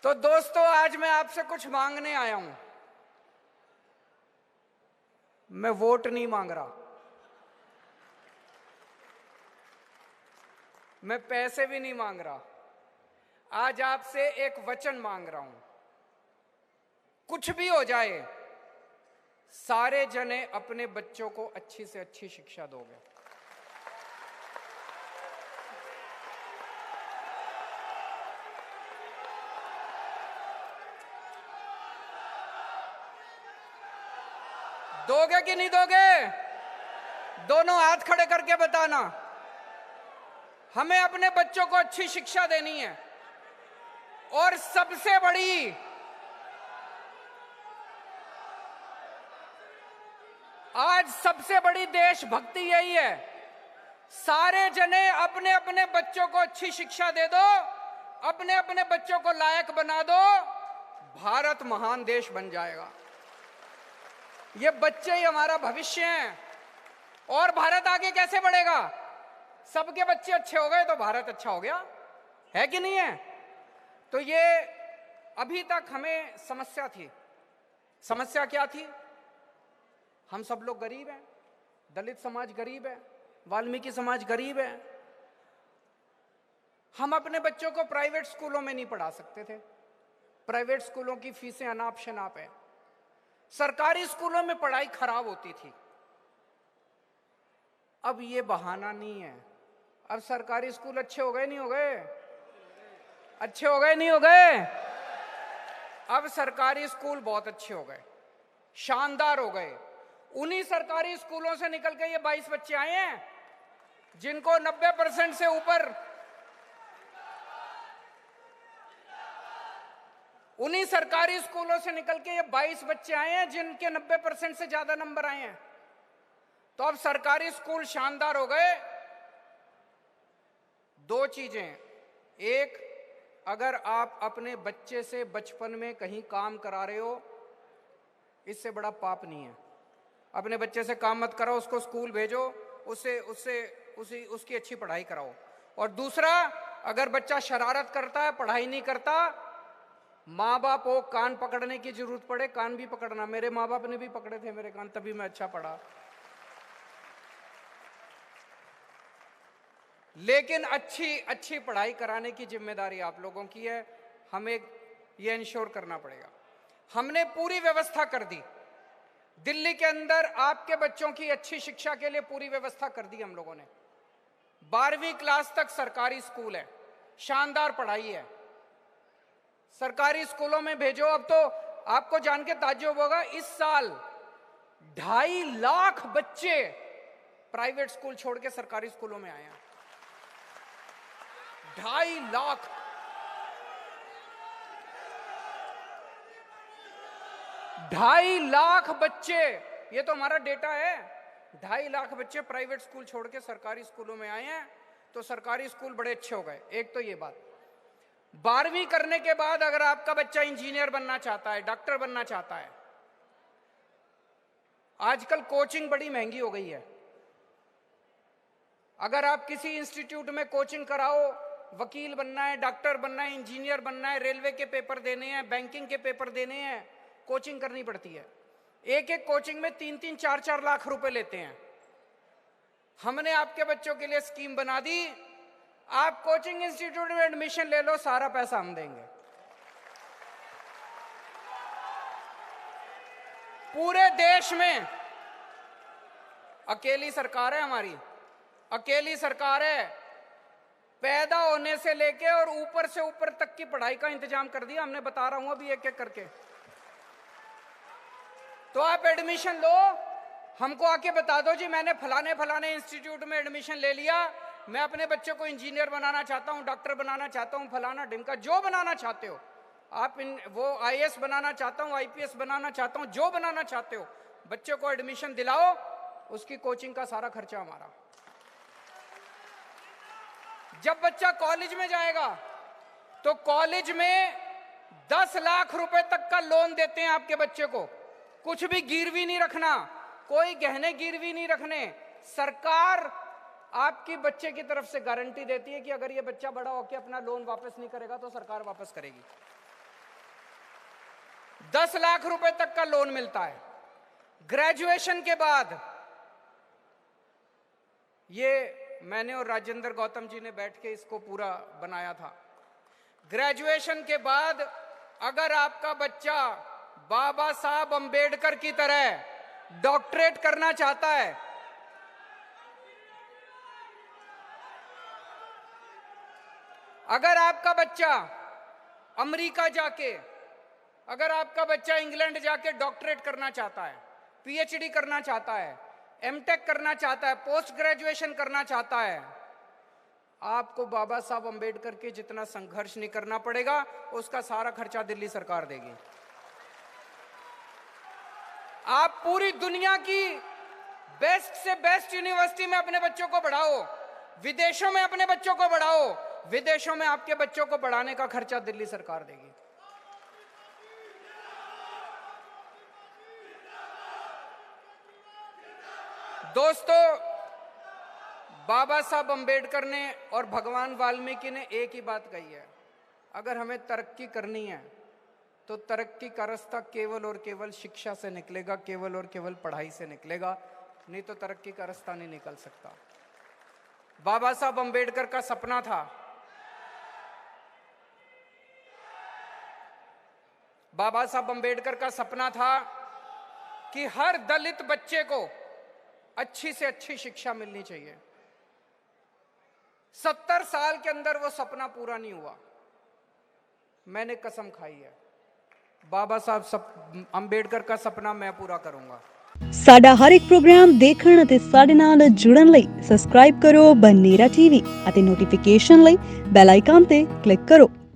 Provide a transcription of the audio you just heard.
तो दोस्तों, आज मैं आपसे कुछ मांगने आया हूं। मैं वोट नहीं मांग रहा, मैं पैसे भी नहीं मांग रहा। आज आपसे एक वचन मांग रहा हूं। कुछ भी हो जाए, सारे जने अपने बच्चों को अच्छी से अच्छी शिक्षा दोगे। दोगे कि नहीं दोगे? दोनों हाथ खड़े करके बताना। हमें अपने बच्चों को अच्छी शिक्षा देनी है। और सबसे बड़ी, आज सबसे बड़ी देशभक्ति यही है, सारे जने अपने अपने बच्चों को अच्छी शिक्षा दे दो, अपने अपने बच्चों को लायक बना दो, भारत महान देश बन जाएगा। ये बच्चे ही हमारा भविष्य हैं। और भारत आगे कैसे बढ़ेगा? सबके बच्चे अच्छे हो गए तो भारत अच्छा हो गया, है कि नहीं है? तो ये अभी तक हमें समस्या थी। समस्या क्या थी? हम सब लोग गरीब हैं, दलित समाज गरीब है, वाल्मीकि समाज गरीब है। हम अपने बच्चों को प्राइवेट स्कूलों में नहीं पढ़ा सकते थे। प्राइवेट स्कूलों की फीसें अनाप शनाप है। सरकारी स्कूलों में पढ़ाई खराब होती थी। अब ये बहाना नहीं है। अब सरकारी स्कूल अच्छे हो गए नहीं हो गए? अच्छे हो गए नहीं हो गए? अब सरकारी स्कूल बहुत अच्छे हो गए, शानदार हो गए। उन्हीं सरकारी स्कूलों से निकल के ये 22 बच्चे आए हैं जिनको 90% से ऊपर, उन्हीं सरकारी स्कूलों से निकल के ये 22 बच्चे आए हैं जिनके 90% से ज्यादा नंबर आए हैं। तो अब सरकारी स्कूल शानदार हो गए। दो चीजें, एक, अगर आप अपने बच्चे से बचपन में कहीं काम करा रहे हो, इससे बड़ा पाप नहीं है। अपने बच्चे से काम मत कराओ, उसको स्कूल भेजो, उसकी अच्छी पढ़ाई कराओ। और दूसरा, अगर बच्चा शरारत करता है, पढ़ाई नहीं करता, माँ बाप को कान पकड़ने की जरूरत पड़े, कान भी पकड़ना। मेरे माँ बाप ने भी पकड़े थे मेरे कान, तभी मैं अच्छा पढ़ा। लेकिन अच्छी पढ़ाई कराने की जिम्मेदारी आप लोगों की है। हमें ये इंश्योर करना पड़ेगा। हमने पूरी व्यवस्था कर दी। दिल्ली के अंदर आपके बच्चों की अच्छी शिक्षा के लिए पूरी व्यवस्था कर दी हम लोगों ने। 12वीं क्लास तक सरकारी स्कूल है, शानदार पढ़ाई है। सरकारी स्कूलों में भेजो। अब तो आपको जान के ताज्जुब होगा, इस साल 2.5 लाख बच्चे प्राइवेट स्कूल छोड़ के सरकारी स्कूलों में आए हैं। 2.5 लाख। ढाई लाख बच्चे, ये तो हमारा डेटा है। 2.5 लाख बच्चे प्राइवेट स्कूल छोड़ के सरकारी स्कूलों में आए हैं। तो सरकारी स्कूल बड़े अच्छे हो गए। एक तो ये बात। 12वीं करने के बाद अगर आपका बच्चा इंजीनियर बनना चाहता है, डॉक्टर बनना चाहता है, आजकल कोचिंग बड़ी महंगी हो गई है। अगर आप किसी इंस्टीट्यूट में कोचिंग कराओ, वकील बनना है, डॉक्टर बनना है, इंजीनियर बनना है, रेलवे के पेपर देने हैं, बैंकिंग के पेपर देने हैं, कोचिंग करनी पड़ती है। एक एक कोचिंग में 3-3, 4-4 लाख रुपए लेते हैं। हमने आपके बच्चों के लिए स्कीम बना दी, आप कोचिंग इंस्टीट्यूट में एडमिशन ले लो, सारा पैसा हम देंगे। पूरे देश में अकेली सरकार है हमारी, अकेली सरकार है। पैदा होने से लेके और ऊपर से ऊपर तक की पढ़ाई का इंतजाम कर दिया हमने। बता रहा हूं अभी एक एक करके। तो आप एडमिशन लो, हमको आके बता दो जी मैंने फलाने इंस्टीट्यूट में एडमिशन ले लिया, मैं अपने बच्चे को इंजीनियर बनाना चाहता हूं, डॉक्टर बनाना चाहता हूं, फलाना ढिमका, जो बनाना चाहते हो आप। वो IAS बनाना चाहता हूं, IPS बनाना चाहता हूं, जो बनाना चाहते हो, बच्चे को एडमिशन दिलाओ, उसकी कोचिंग का सारा खर्चा हमारा। जब बच्चा कॉलेज में जाएगा तो कॉलेज में 10 लाख रुपए तक का लोन देते हैं आपके बच्चे को। कुछ भी गिरवी नहीं रखना, कोई गहने गिरवी नहीं रखने। सरकार आपकी बच्चे की तरफ से गारंटी देती है कि अगर ये बच्चा बड़ा होकर अपना लोन वापस नहीं करेगा तो सरकार वापस करेगी। 10 लाख रुपए तक का लोन मिलता है। ग्रेजुएशन के बाद, ये मैंने और राजेंद्र गौतम जी ने बैठ के इसको पूरा बनाया था। ग्रेजुएशन के बाद अगर आपका बच्चा बाबा साहब अंबेडकर की तरह डॉक्टरेट करना चाहता है, अगर आपका बच्चा अमेरिका जाके, अगर आपका बच्चा इंग्लैंड जाके डॉक्टरेट करना चाहता है, पीएचडी करना चाहता है, एमटेक करना चाहता है, पोस्ट ग्रेजुएशन करना चाहता है, आपको बाबा साहब अंबेडकर के जितना संघर्ष नहीं करना पड़ेगा, उसका सारा खर्चा दिल्ली सरकार देगी। आप पूरी दुनिया की बेस्ट से बेस्ट यूनिवर्सिटी में अपने बच्चों को पढ़ाओ, विदेशों में अपने बच्चों को पढ़ाओ, विदेशों में आपके बच्चों को पढ़ाने का खर्चा दिल्ली सरकार देगी। दोस्तों, बाबा साहब अंबेडकर ने और भगवान वाल्मीकि ने एक ही बात कही है, अगर हमें तरक्की करनी है तो तरक्की का रास्ता केवल और केवल शिक्षा से निकलेगा, केवल और केवल पढ़ाई से निकलेगा, नहीं तो तरक्की का रास्ता नहीं निकल सकता। बाबा साहब अंबेडकर का सपना था, बाबा साहब अंबेडकर का सपना था कि हर दलित बच्चे को अच्छी से अच्छी शिक्षा मिलनी चाहिए। 70 साल के अंदर वो सपना पूरा नहीं हुआ। मैंने कसम खाई है, बाबा साहब अंबेडकर का सपना मैं पूरा करूंगा। ਸਾਡਾ ਹਰ ਇੱਕ ਪ੍ਰੋਗਰਾਮ ਦੇਖਣ ਅਤੇ ਸਾਡੇ ਨਾਲ ਜੁੜਨ ਲਈ ਸਬਸਕ੍ਰਾਈਬ ਕਰੋ ਬਨੇਰਾ ਟੀਵੀ ਅਤੇ ਨੋਟੀਫਿਕੇਸ਼ਨ ਲਈ ਬੈਲ ਆਈਕਨ ਤੇ ਕਲਿੱਕ ਕਰੋ।